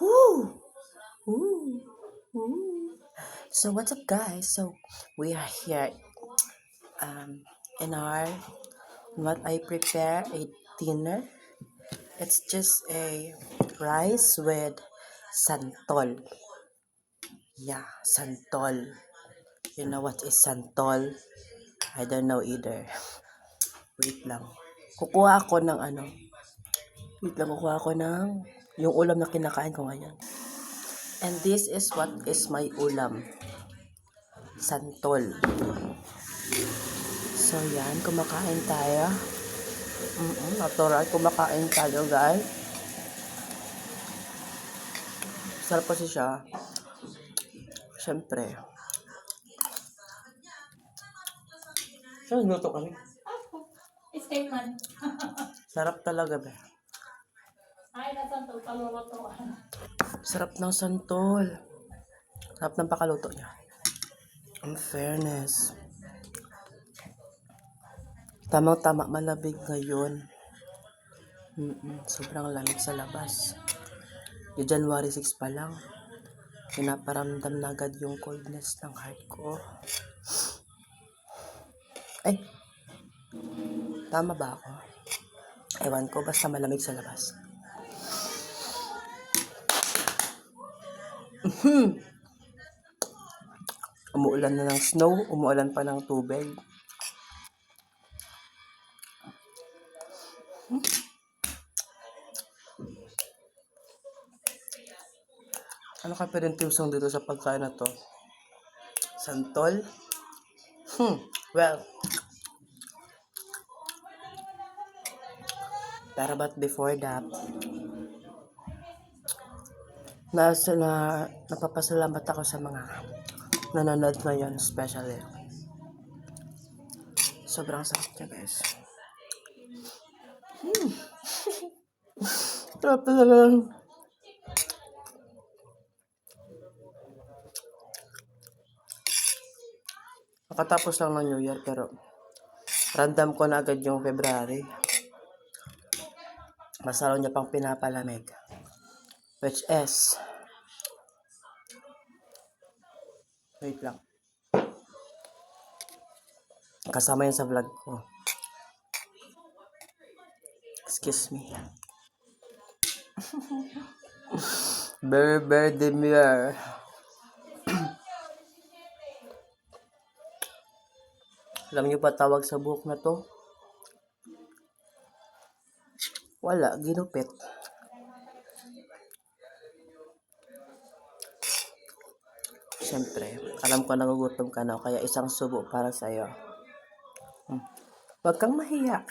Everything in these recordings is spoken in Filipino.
Woo! Woo! Woo! So what's up, guys? So we are here in our what I prepare a dinner. It's just a rice with santol. Yeah, santol. You know what is santol? I don't know either. Wait lang. Kukuha ako ng ano. Wait lang, kukuha ako ng yung ulam na kinakain ko ngayon. And this is what is my ulam. Santol. So yan, kumakain tayo. Natural, kumakain tayo, guys. Sarap kasi siya. Siyempre. Saan luto kami? Statement. Sarap talaga, be. Ay, nasan to? Palulutuan. Sarap ng santol. Sarap ng pakaluto niya. In fairness. Tamang-tama, malamig ngayon. Sobrang lamig sa labas. Yung January 6 pa lang, pinaparamdam na agad yung coldness ng heart ko. Ay, tama ba ako? Ewan ko, basta malamig sa labas. Umuulan na ng snow, umuulan pa ng tubig. Ano ka pwedeng tiwsong dito sa pagkain na to? Santol? Well, pero but before that, napapasalamat ako sa mga nanonood ngayon, especially. Sobrang sarap niya, guys. Sarap talaga. Nakatapos lang ng New Year, pero random ko na agad yung February. Mas lalo niya pang pinapalamig. Which is, wait lang. Kasama yan sa vlog ko. Excuse me. Very demure. Alam niyo pa tawag sa buhok na to? Wala, ginupit. Siyempre, alam ko nagugutom ka na, kaya isang subo para sa'yo. Huwag kang mahiya.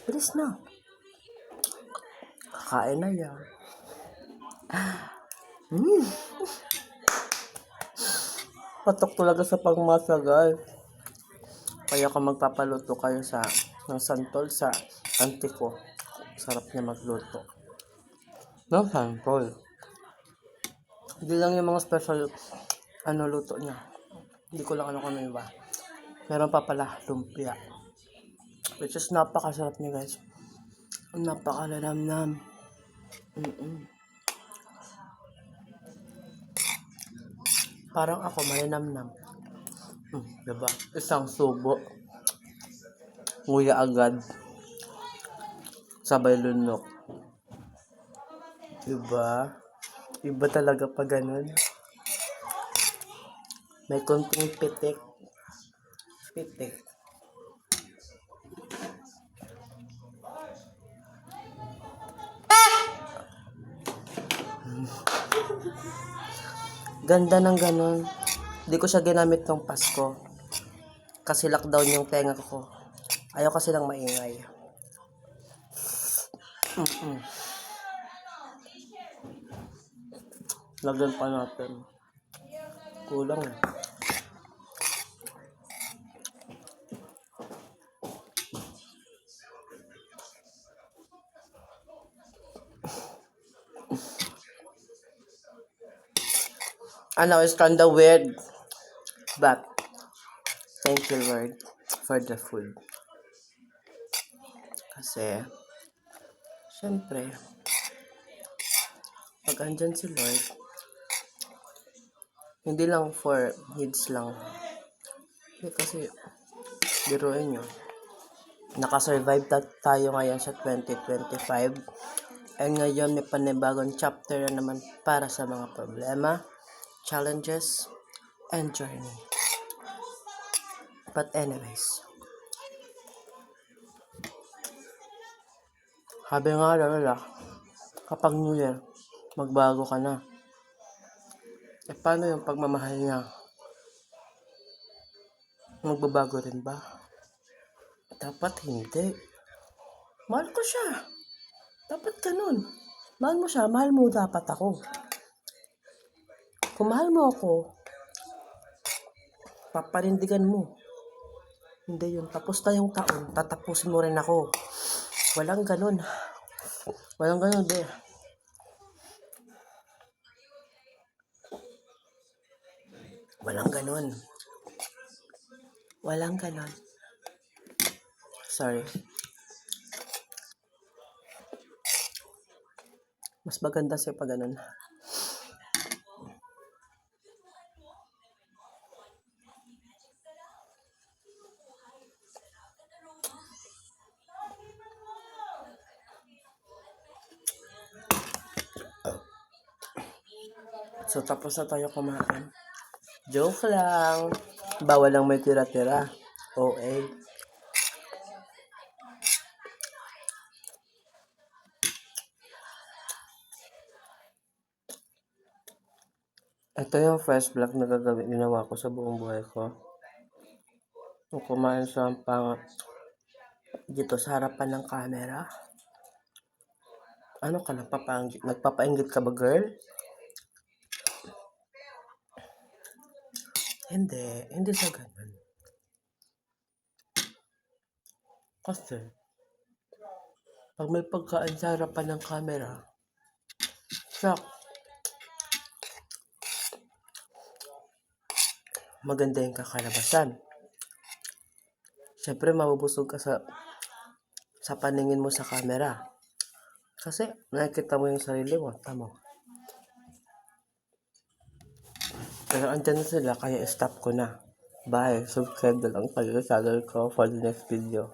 Bilis na. Kakain na yan. Patok talaga sa pangmasa, guys. Kaya kung magpapaluto kayo ng santol sa auntie ko, sarap niya magluto. No, santol. Hindi lang yung mga special luto niya. Hindi ko lang kung ano iba. Meron pa pala lumpia. Which is napakasarap niya, guys. Napakalanamnam. Parang ako malinamnam. Diba? Isang subo. Nguya agad. Sabay lunok. Diba? Iba talaga pa ganun. May konting pitik. Ganda ng ganun. Hindi ko siya ginamit nung Pasko. Kasi lockdown yung tenga ko. Ayaw kasi ng maingay. Lagyan pa natin. Kulang eh. I know it's kinda weird, but thank you, Lord, for the food. Kasi, Siyempre, pag andyan si Lord, hindi lang for needs lang. Kasi, biruin nyo, nakasurvive tayo ngayon sa 2025. And ngayon may panibagong chapter na naman para sa mga problema, challenges, and journey. But anyways, sabi nga nila, kapag New Year, magbago ka na. Paano yung pagmamahal niya? Magbabago rin ba? Dapat hindi. Mahal ko siya. Dapat ganun. Mahal mo siya, mahal mo dapat ako. Kung mahal mo ako, paparindigan mo. Hindi yun. Tapos na yung taon, tatapusin mo rin ako. Walang ganun. Walang ganun, be. Walang ganun. Walang ganun. Sorry. Mas maganda siya pag ganun. So, tapos na tayo kumain. Joke lang. Bawal lang may tira-tira. OA. Ito yung first vlog na ginawa ko sa buong buhay ko. Kung kumain sa dito sa harapan ng camera. Ano ka, nagpapainggit ka ba, girl? Hindi sa ganun. Kasi, pag may pagkain sa harapan ng camera, shock. Maganda yung kakalabasan. Siyempre, mabubusog ka sa paningin mo sa camera. Kasi, nakikita mo yung sarili mo. Tama. Pero andyan na sila, kaya stop ko na. Bye. Subscribe na lang kayo sa channel ko for the next video.